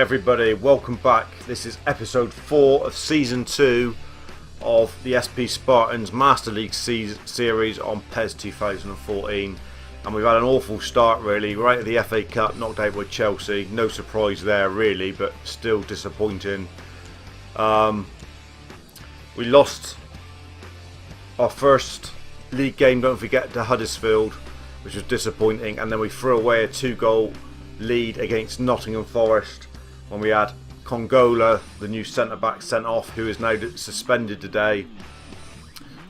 everybody, welcome back. This is episode 4 of season 2 of the SP Spartans Master League series on PES 2014, and we've had an awful start really, right at the FA Cup, knocked out by Chelsea. No surprise there really, but still disappointing. We lost our first league game, don't forget, to Huddersfield, which was disappointing, and then we threw away a 2-goal lead against Nottingham Forest when we had Congola, the new centre-back, sent off, who is now suspended today.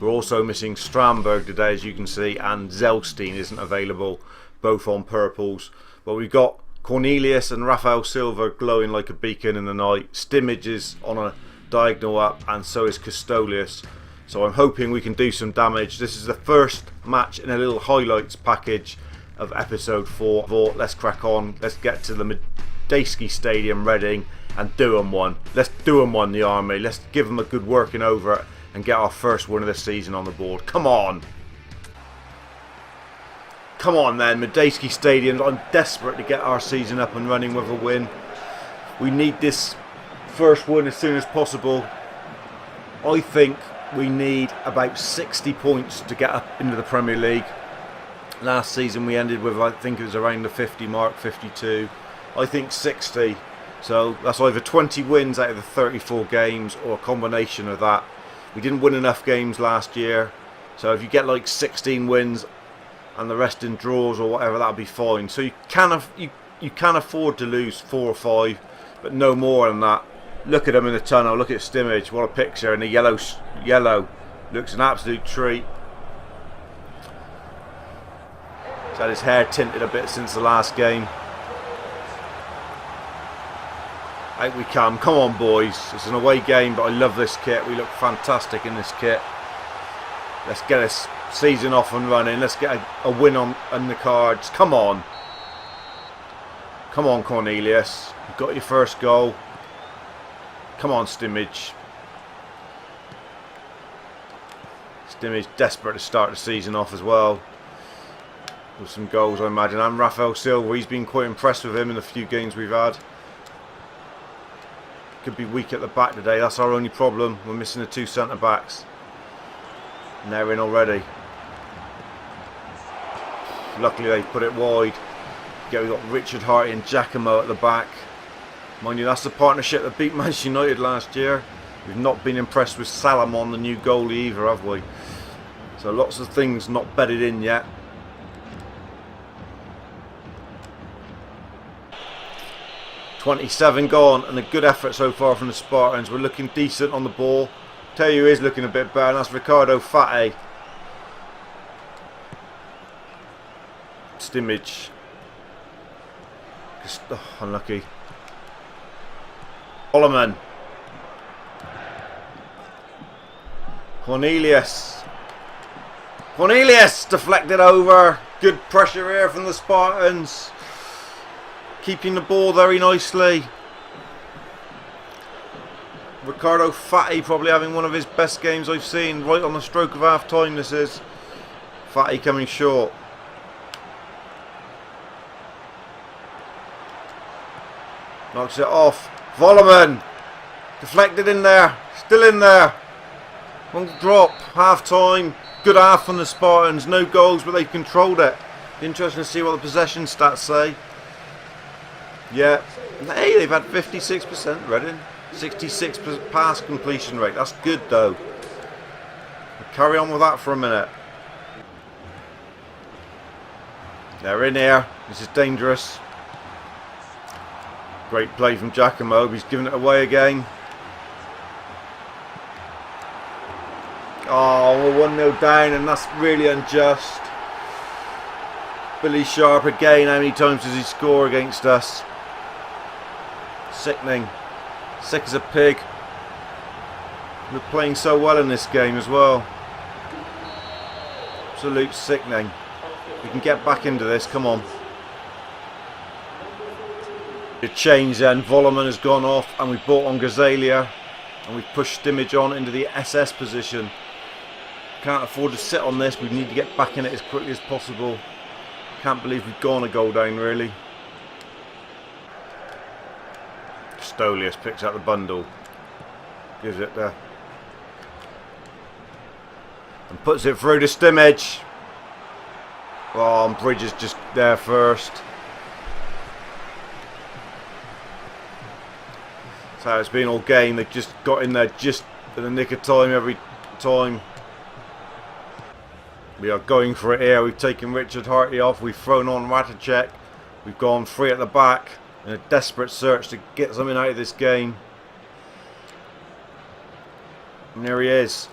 We're also missing Strandberg today, as you can see, and Zelstein isn't available, both on purples. But we've got Cornelius and Rafael Silva glowing like a beacon in the night. Stimmage is on a diagonal up, and so is Custolius. So I'm hoping we can do some damage. This is the first match in a little highlights package of episode 4. Let's crack on. Let's get to the Medeski Stadium, Reading, and do them one. Let's do them one, the Army. Let's give them a good working over it and get our first win of the season on the board. Come on. Come on then, Medeski Stadium. I'm desperate to get our season up and running with a win. We need this first win as soon as possible. I think we need about 60 points to get up into the Premier League. Last season we ended with, I think it was around the 50 mark, 52. I think 60. So that's either 20 wins out of the 34 games or a combination of that. We didn't win enough games last year. So if you get like 16 wins and the rest in draws or whatever, that'll be fine. So you can afford to lose 4 or 5, but no more than that. Look at him in the tunnel. Look at Stimmage. What a picture. And the yellow looks an absolute treat. He's had his hair tinted a bit since the last game. Out we come. Come on, boys. It's an away game, but I love this kit. We look fantastic in this kit. Let's get this season off and running. Let's get a win on the cards. Come on. Come on, Cornelius. You've got your first goal. Come on, Stimmage. Stimmage desperate to start the season off as well, with some goals, I imagine. And Rafael Silva, he's been quite impressed with him in the few games we've had. Could be weak at the back today. That's our only problem. We're missing the 2 centre backs, and they're in already. Luckily they put it wide. Yeah, we've got Richard Harty and Giacomo at the back. Mind you, that's the partnership that beat Manchester United last year. We've not been impressed with Salomon, the new goalie, either, have we? So lots of things not bedded in yet. .27 gone, and a good effort so far from the Spartans. We're looking decent on the ball. Tell you who is looking a bit better, and that's Ricardo Fate. Stimmage. Oh, unlucky. Solomon. Cornelius deflected over. Good pressure here from the Spartans, keeping the ball very nicely. Ricardo Fate probably having one of his best games I've seen, right on the stroke of half time. This is Fate coming short. Knocks it off. Voloman deflected in there, still in there. Won't drop. Half time. Good half from the Spartans. No goals, but they controlled it. Interesting to see what the possession stats say. Yeah. Hey, they've had 56%, Reading. 66 pass completion rate. That's good though. We'll carry on with that for a minute. They're in here. This is dangerous. Great play from Giacomo. He's given it away again. Oh, we're 1-0 down, and that's really unjust. Billy Sharp again. How many times does he score against us? Sickening. Sick as a pig. We're playing so well in this game as well. Absolute sickening. We can get back into this. Come on. The change then. Voloman has gone off, and we've brought on Gazalia, and we've pushed Stimmage on into the SS position. Can't afford to sit on this. We need to get back in it as quickly as possible. Can't believe we've gone a goal down really. Custodius picks up the bundle. Gives it there. And puts it through to Stimage. Oh, and Bridge is just there first. That's how it's been all game. They've just got in there just in the nick of time every time. We are going for it here. We've taken Richard Hartley off. We've thrown on Ratacek. We've gone free at the back in a desperate search to get something out of this game. And there he is.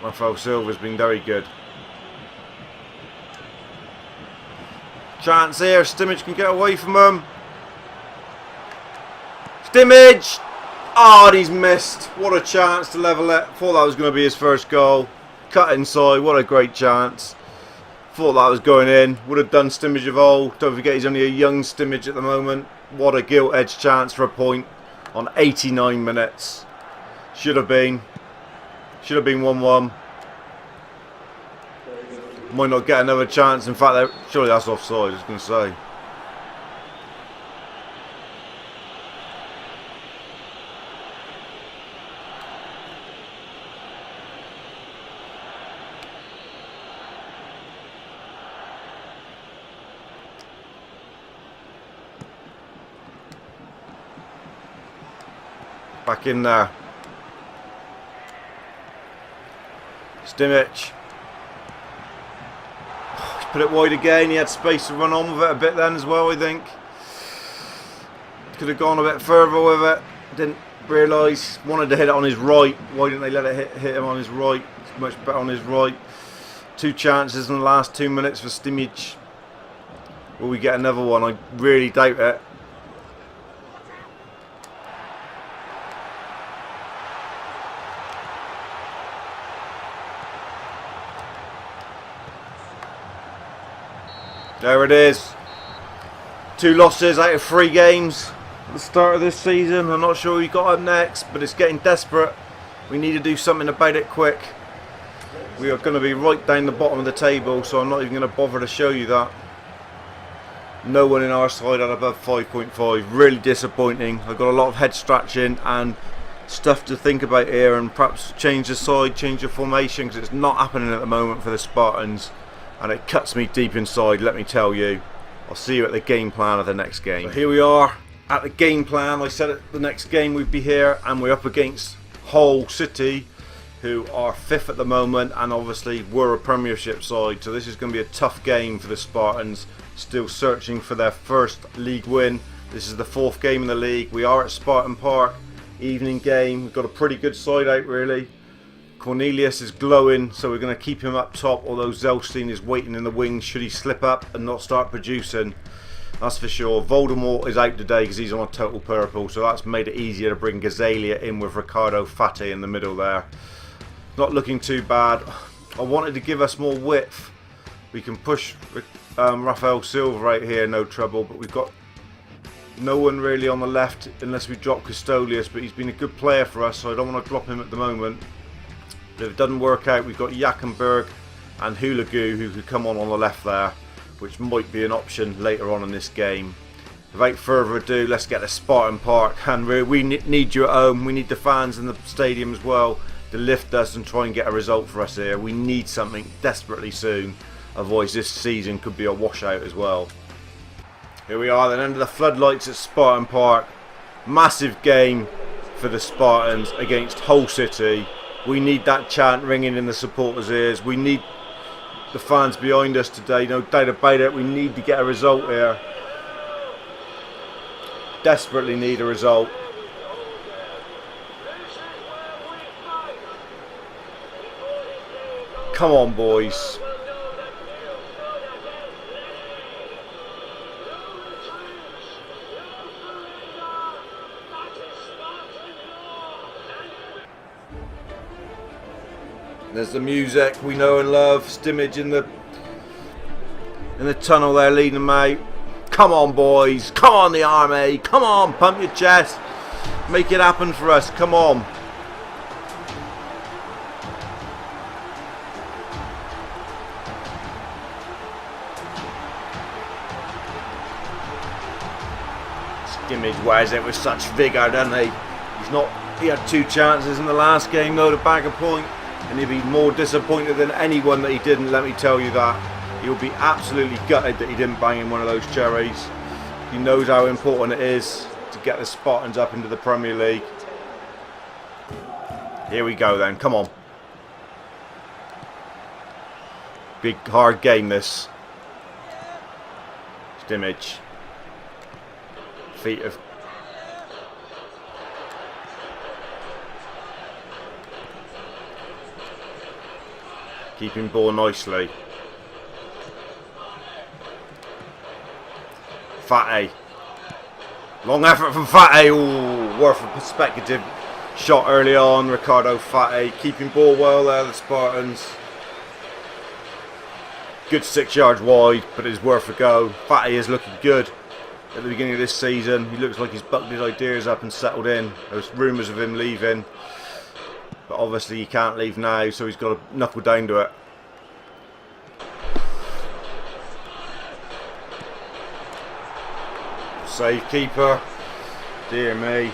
Rafael Silva's been very good. Chance here. Stimage can get away from him. Stimage! Oh, and he's missed. What a chance to level it. Thought that was going to be his first goal. Cut inside. What a great chance. Thought that was going in. Would have done Stimage of old. Don't forget he's only a young Stimage at the moment. What a gilt-edged chance for a point on 89 minutes. Should have been 1-1. Might not get another chance. In fact, surely that's offside, I was going to say. Back in there. Stimage. He's put it wide again. He had space to run on with it a bit then as well, I think. Could have gone a bit further with it. Didn't realise. Wanted to hit it on his right. Why didn't they let it hit him on his right? It's much better on his right. 2 chances in the last 2 minutes for Stimage. Will we get another one? I really doubt it. There it is. 2 losses out of 3 games at the start of this season. I'm not sure who got up next, but it's getting desperate. We need to do something about it quick. We are going to be right down the bottom of the table, so I'm not even going to bother to show you that. No one in our side had above 5.5. Really disappointing. I've got a lot of head scratching and stuff to think about here, and perhaps change the side, change the formation, because it's not happening at the moment for the Spartans. And it cuts me deep inside, let me tell you. I'll see you at the game plan of the next game. So here we are at the game plan. I said at the next game we'd be here, and we're up against Hull City, who are 5th at the moment, and obviously we're a Premiership side. So this is going to be a tough game for the Spartans, still searching for their first league win. This is the 4th game in the league. We are at Spartan Park, evening game. We've got a pretty good side out really. Cornelius is glowing, so we're going to keep him up top, although Zelstein is waiting in the wings should he slip up and not start producing. That's for sure. Voldemort is out today because he's on a total purple, so that's made it easier to bring Gazalia in with Ricardo Fati in the middle there. Not looking too bad. I wanted to give us more width. We can push Rafael Silva right here, no trouble, but we've got no one really on the left unless we drop Custodius, but he's been a good player for us, so I don't want to drop him at the moment. If it doesn't work out, we've got Jakenberg and Hulagu who could come on the left there, which might be an option later on in this game. Without further ado, let's get to Spartan Park, and we need you at home. We need the fans in the stadium as well to lift us and try and get a result for us here. We need something desperately soon, otherwise this season could be a washout as well. Here we are then, under the floodlights at Spartan Park. Massive game for the Spartans against Hull City. We need that chant ringing in the supporters' ears. We need the fans behind us today, no doubt about it. We need to get a result here. Desperately need a result. Come on, boys. There's the music we know and love. Stimage in the tunnel there leading them out. Come on, boys. Come on, the army. Come on, pump your chest. Make it happen for us. Come on. Stimmage wears it with such vigour, doesn't he? He had 2 chances in the last game though to bag a point, and he'd be more disappointed than anyone that he didn't, let me tell you that. He'll be absolutely gutted that he didn't bang in one of those cherries. He knows how important it is to get the Spartans up into the Premier League. Here we go then, come on. Big hard game this. Stimmage. Feet of... Keeping ball nicely. Fatty. Long effort from Fatty. Ooh, worth a perspective shot early on. Ricardo Fatty keeping ball well there, the Spartans. Good 6 yards wide, but it's worth a go. Fatty is looking good at the beginning of this season. He looks like he's bucked his ideas up and settled in. There's rumours of him leaving, but obviously he can't leave now, so he's got to knuckle down to it. Save keeper. Dear me.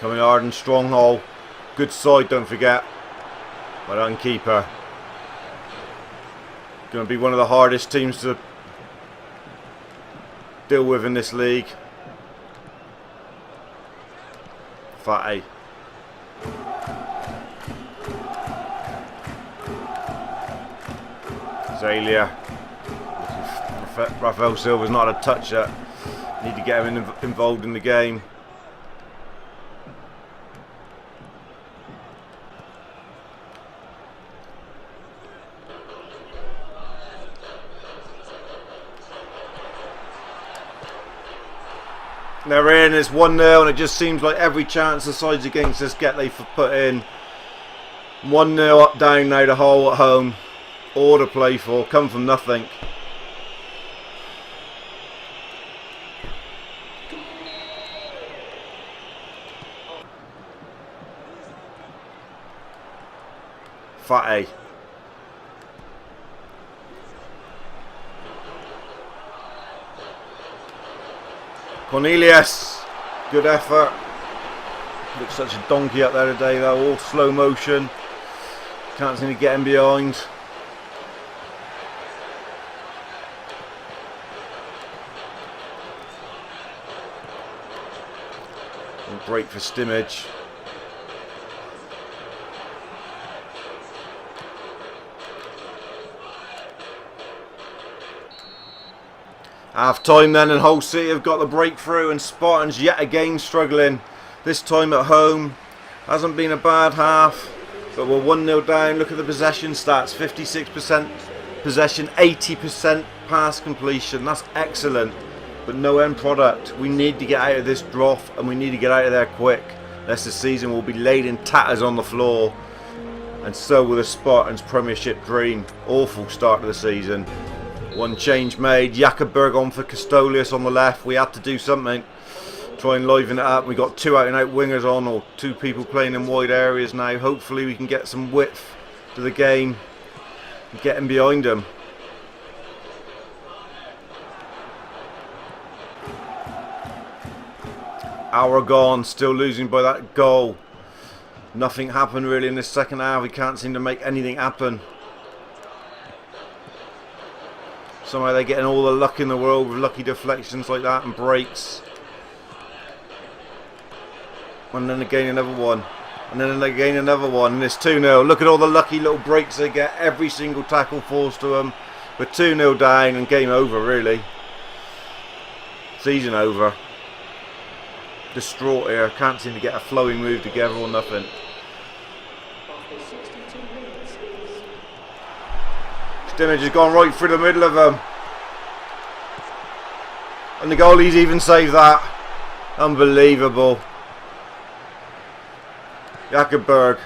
Coming hard and strong hole. Good side, don't forget. Well done, keeper. Going to be one of the hardest teams to deal with in this league. Fatty. Zalia. Rafael Silva's not had a touch yet. Need to get him involved in the game. They're in, it's 1-0, and it just seems like every chance the sides against us get, they put in. 1-0 up, down now, the hole at home. All to play for, come from nothing. Fatty. Cornelius, good effort. Looks such a donkey up there today though, all slow motion. Can't seem to get him behind. And break for Stimmage. Half time then, and Hull City have got the breakthrough, and Spartans yet again struggling. This time at home. Hasn't been a bad half, but we're 1-0 down. Look at the possession stats, 56% possession, 80% pass completion. That's excellent, but no end product. We need to get out of this drought, and we need to get out of there quick. Lest the season will be laid in tatters on the floor, and so will the Spartans' Premiership dream. Awful start to the season. One change made, Jakoberg on for Castolius on the left. We had to do something, try and liven it up. We got 2 out and out wingers on, or 2 people playing in wide areas now. Hopefully we can get some width to the game and get him behind them. Hour gone, still losing by that goal. Nothing happened really in this second half. We can't seem to make anything happen. Somehow they're getting all the luck in the world with lucky deflections like that and breaks. And then again another one. And then again another one. And it's 2-0. Look at all the lucky little breaks they get. Every single tackle falls to them. We're 2-0 down and game over really. Season over. Distraught here. Can't seem to get a flowing move together or nothing. Stimmage has gone right through the middle of them. And the goalie's even saved that. Unbelievable. Jakoberg.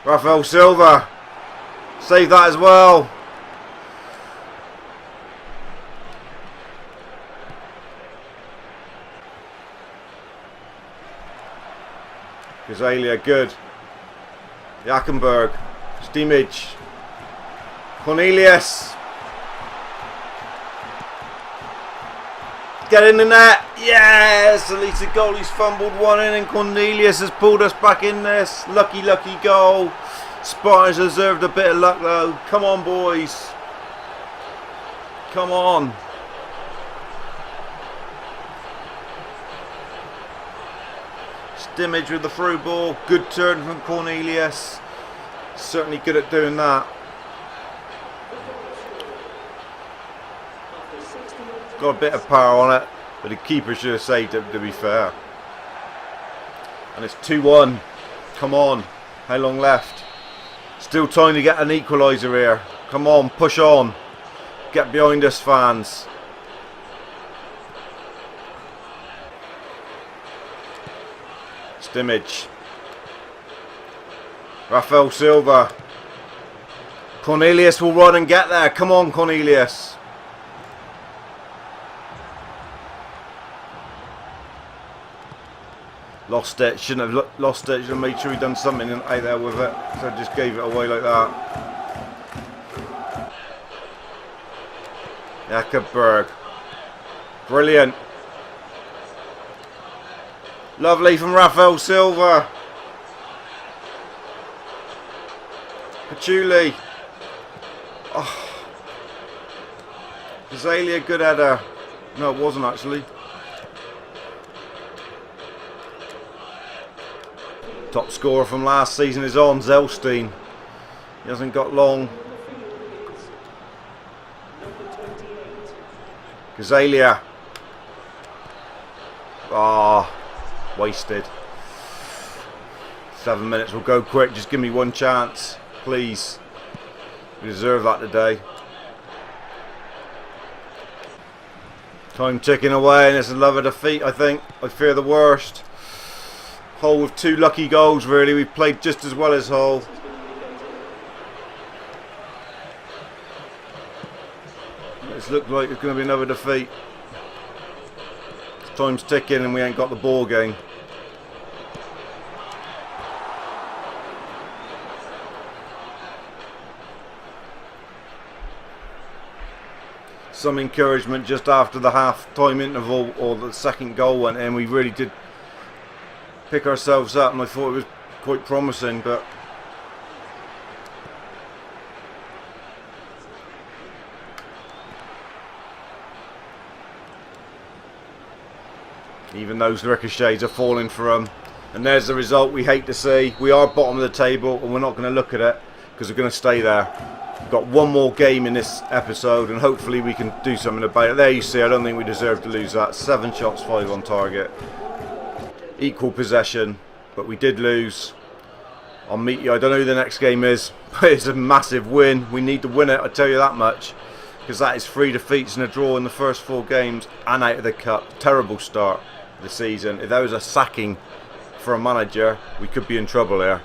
Rafael Silva. Saved that as well. Gazalia, good. Jakoberg. Stimmage. Cornelius. Get in the net. Yes! At least the goalie's fumbled one in and Cornelius has pulled us back in this. Lucky, lucky goal. Spartans deserved a bit of luck though. Come on, boys. Come on. Stimmage with the through ball. Good turn from Cornelius. Certainly good at doing that. Got a bit of power on it, but the keeper should have saved it, to be fair. And it's 2-1. Come on. How long left? Still time to get an equaliser here. Come on, push on. Get behind us, fans. Stimmage. Rafael Silva. Cornelius will run and get there. Come on, Cornelius. Lost it. Shouldn't have lost it. Should have made sure he'd done something out there with it. So I just gave it away like that. Eckerberg. Brilliant. Lovely from Rafael Silva. Patchouli. Oh. Azalea, good header. No, it wasn't actually. Top scorer from last season is on, Zelstein. He hasn't got long. Gazalia. Ah, wasted. 7 minutes will go quick. Just give me one chance, please. We deserve that today. Time ticking away, and it's another defeat, I think. I fear the worst. Hull with 2 lucky goals, really. We've played just as well as Hull. It's looked like it's going to be another defeat. Time's ticking and we ain't got the ball game. Some encouragement just after the half-time interval or the second goal went in. We really did pick ourselves up and I thought it was quite promising, but even those ricochets are falling for them. And there's the result we hate to see. We are bottom of the table and we're not going to look at it because we're going to stay there. We've got one more game in this episode and hopefully we can do something about it. There you see, I don't think we deserve to lose that. 7 shots, 5 on target. Equal possession, but we did lose. I'll meet you. I don't know who the next game is, but it's a massive win. We need to win it, I tell you that much, because that is 3 defeats and a draw in the first 4 games and out of the cup. Terrible start of the season. If there was a sacking for a manager, we could be in trouble here.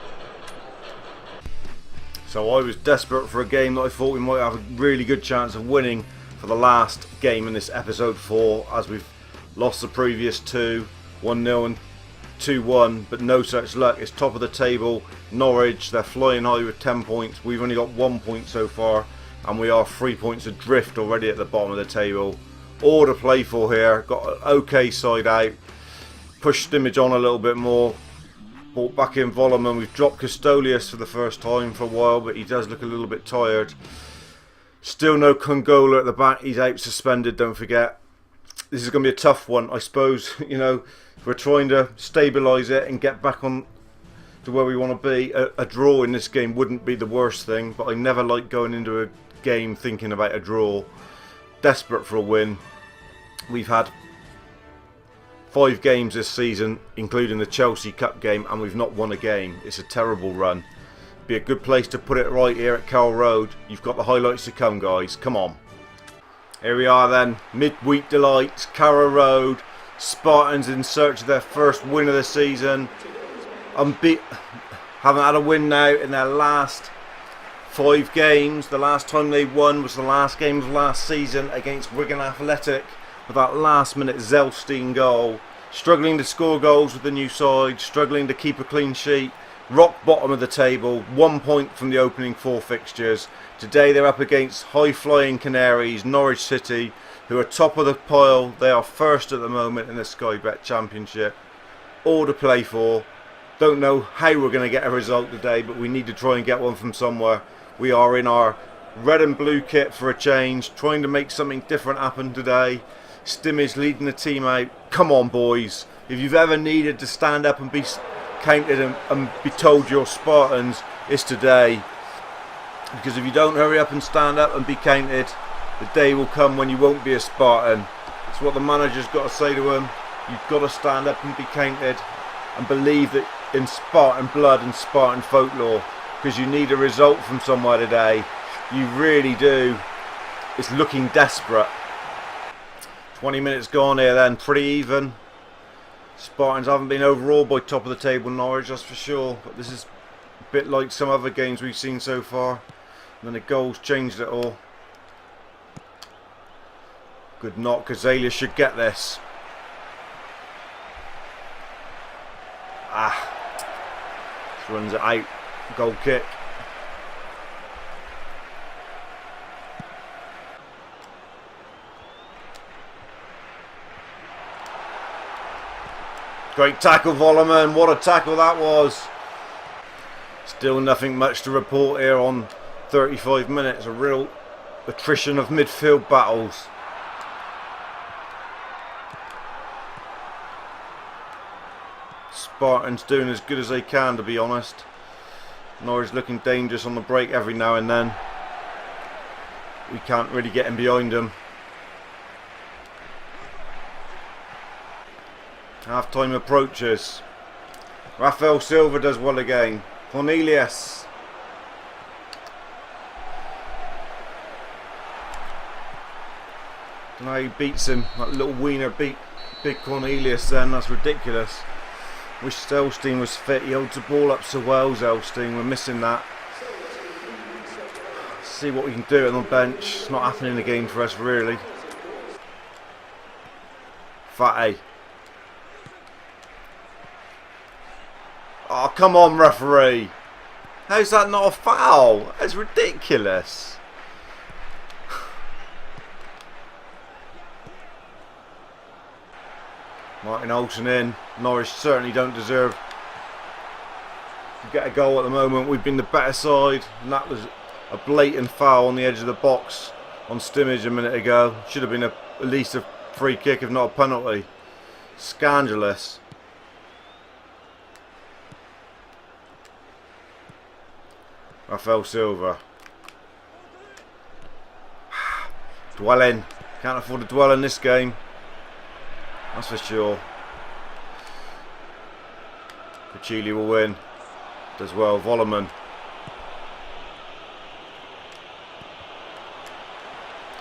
So I was desperate for a game that I thought we might have a really good chance of winning for the last game in this episode 4, as we've lost the previous 2, 1-0 and 2-1, but no such luck. It's top of the table. Norwich, they're flying high with 10 points. We've only got 1 point so far, and we are 3 points adrift already at the bottom of the table. All to play for here. Got an okay side out. Pushed Stimmage on a little bit more. Brought back in Voloman. We've dropped Custolius for the first time for a while, but he does look a little bit tired. Still no Congola at the back. He's out suspended, don't forget. This is going to be a tough one, I suppose. You know, we're trying to stabilise it and get back on to where we want to be. A draw in this game wouldn't be the worst thing, but I never like going into a game thinking about a draw. Desperate for a win. We've had 5 games this season, including the Chelsea Cup game, and we've not won a game. It's a terrible run. Be a good place to put it right here at Carroll Road. You've got the highlights to come, guys. Come on. Here we are then. Midweek delights, Carroll Road. Spartans in search of their first win of the season. Haven't had a win now in their last 5 games. The last time they won was the last game of last season against Wigan Athletic with that last minute Zelstein goal. Struggling to score goals with the new side, struggling to keep a clean sheet. Rock bottom of the table, 1 point from the opening 4 fixtures. Today they're up against high-flying Canaries, Norwich City, who are top of the pile. They are first at the moment in the Sky Bet Championship. All to play for. Don't know how we're going to get a result today, but we need to try and get one from somewhere. We are in our red and blue kit for a change, trying to make something different happen today. Stimmage leading the team out. Come on, boys. If you've ever needed to stand up and be counted and be told you're Spartans, it's today. Because if you don't hurry up and stand up and be counted, the day will come when you won't be a Spartan. It's what the manager's got to say to him. You've got to stand up and be counted and believe that in Spartan blood and Spartan folklore, because you need a result from somewhere today. You really do. It's looking desperate. 20 minutes gone here then, pretty even. Spartans haven't been overawed by top of the table Norwich, that's for sure, but this is a bit like some other games we've seen so far. And then the goals changed it all. Good knock, Azalea should get this. Just runs it out. Goal kick. Great tackle, Volleman. What a tackle that was. Still nothing much to report here on 35 minutes. A real attrition of midfield battles. Spartans doing as good as they can, to be honest. Norwich looking dangerous on the break every now and then. We can't really get in behind them. Half time approaches. Rafael Silva does well again. Cornelius. Now he beats him. That little wiener beat big Cornelius then. That's ridiculous. Wish Zelstein was fit. He holds the ball up so well, Zelstein. We're missing that. See what we can do on the bench. It's not happening again for us, really. Fatty. Oh, come on, referee. How's that not a foul? That's ridiculous. Martin Olsen in. Norwich certainly don't deserve to get a goal at the moment. We've been the better side, and that was a blatant foul on the edge of the box on Stimmage a minute ago. Should have been at least a free kick, if not a penalty. Scandalous. Rafael Silva. Dwell in. Can't afford to dwell in this game. That's for sure. Chile will win. Does well. Volleman.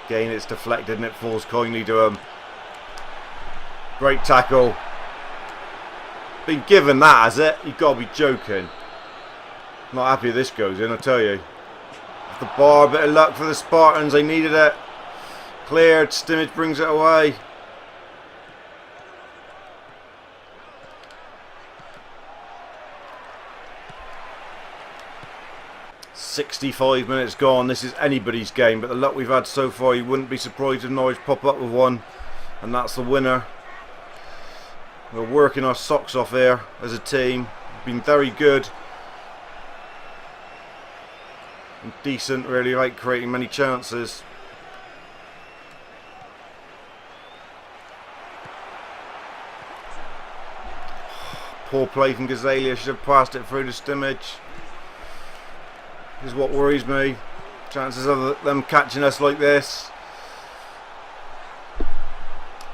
Again, it's deflected and it falls kindly to him. Great tackle. Been given that, has it? You've got to be joking. Not happy if this goes in, I tell you. The bar, bit of luck for the Spartans. They needed it. Cleared. Stimmage brings it away. "65 minutes gone. This is anybody's game, but the luck we've had so far, you wouldn't be surprised if Norwich pop up with one, and that's the winner. We're working our socks off here as a team. We've been very good. And decent, really, like creating many chances. Poor play from Gazalia. Should have passed it through to Stimmage. This is what worries me. Chances of them catching us like this.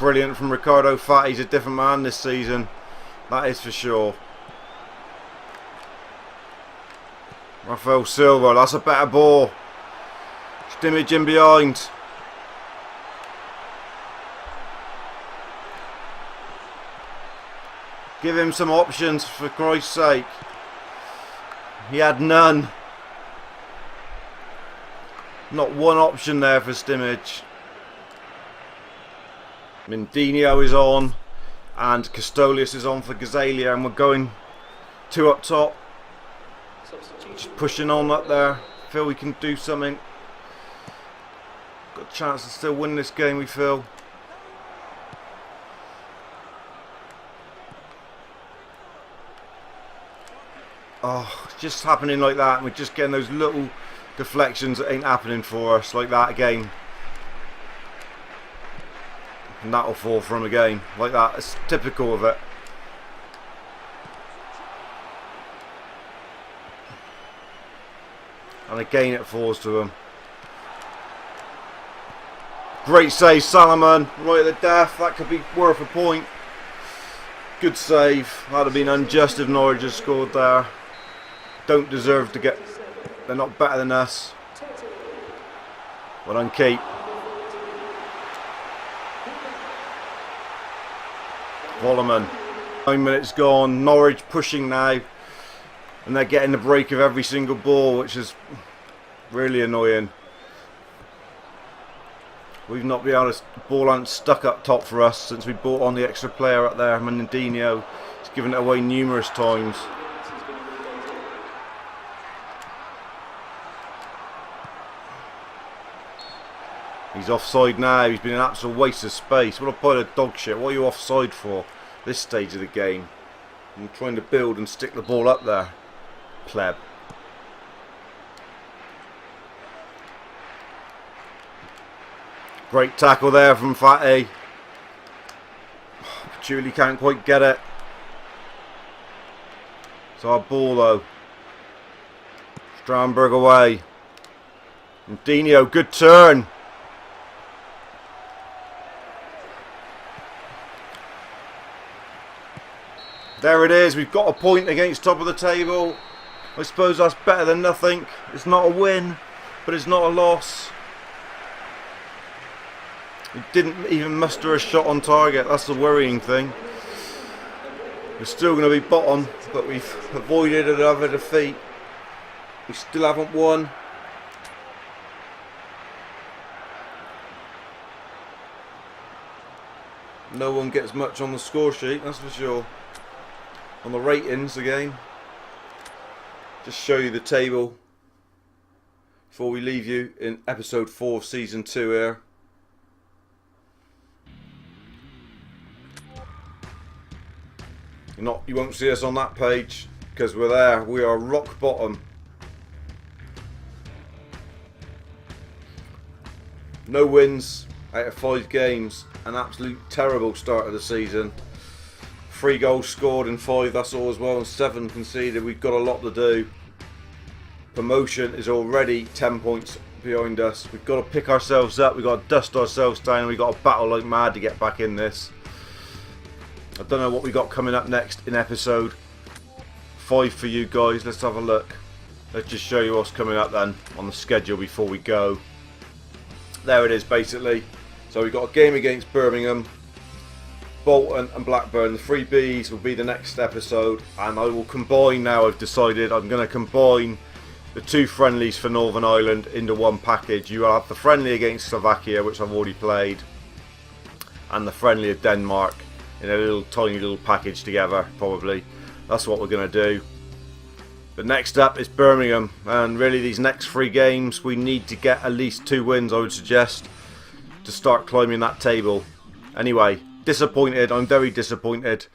Brilliant from Ricardo Fat. He's a different man this season. That is for sure. Rafael Silva, that's a better ball. Stimmage in behind. Give him some options, for Christ's sake. He had none. Not one option there for Stimmage. Mindinho is on, and Castolius is on for Gazalia, and we're going two up top. Just pushing on up there. Feel we can do something. Got a chance to still win this game, we feel. Oh, it's just happening like that, and we're just getting those little deflections that ain't happening for us, like that again. And that'll fall from again, like that. It's typical of it. And again it falls to him. Great save, Salomon, right at the death. That could be worth a point. Good save. That'd have been unjust if Norwich had scored there. Don't deserve to get... They're not better than us. Well done, Keep. Volleman. 9 minutes gone. Norwich pushing now. And they're getting the break of every single ball, which is really annoying. We've not been able to... Ball aren't stuck up top for us since we brought on the extra player up there, Menendinho. He's given it away numerous times. He's offside now. He's been an absolute waste of space. What a pile of dog shit. What are you offside for? This stage of the game. I'm trying to build and stick the ball up there. Pleb. Great tackle there from Fatty. Julie can't quite get it. It's our ball though. Strandberg away. And Dino, good turn. There it is. We've got a point against top of the table. I suppose that's better than nothing. It's not a win, but it's not a loss. We didn't even muster a shot on target. That's the worrying thing. We're still going to be bottom, but we've avoided another defeat. We still haven't won. No one gets much on the score sheet, that's for sure. On the ratings again. Just show you the table before we leave you in episode 4 of season 2 here. You won't see us on that page because we're there. We are rock bottom. No wins out of 5 games. An absolute terrible start of the season. 3 goals scored in 5, that's all as well, and 7 conceded. We've got a lot to do. Promotion is already 10 points behind us. We've got to pick ourselves up, we've got to dust ourselves down, we've got to battle like mad to get back in this. I don't know what we got coming up next in episode 5 for you guys. Let's have a look. Let's just show you what's coming up then on the schedule before we go. There it is basically. So we've got a game against Birmingham, Bolton and Blackburn. The 3 Bs will be the next episode, and I will combine now. I've decided I'm going to combine the 2 friendlies for Northern Ireland into one package. You have the friendly against Slovakia, which I've already played, and the friendly of Denmark in a little tiny little package together. Probably that's what we're going to do. But next up is Birmingham, and really these next 3 games we need to get at least 2 wins, I would suggest, to start climbing that table. Anyway, disappointed. I'm very disappointed.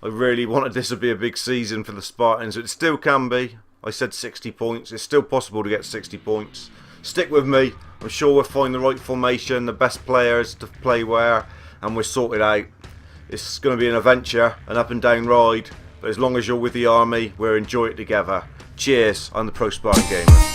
I really wanted this to be a big season for the Spartans. It still can be. I said 60 points. It's still possible to get 60 points. Stick with me. I'm sure we'll find the right formation, the best players to play where, and we're sorted out. It's going to be an adventure, an up and down ride, but as long as you're with the army, we'll enjoy it together. Cheers, I'm the Pro Spartan Gamer.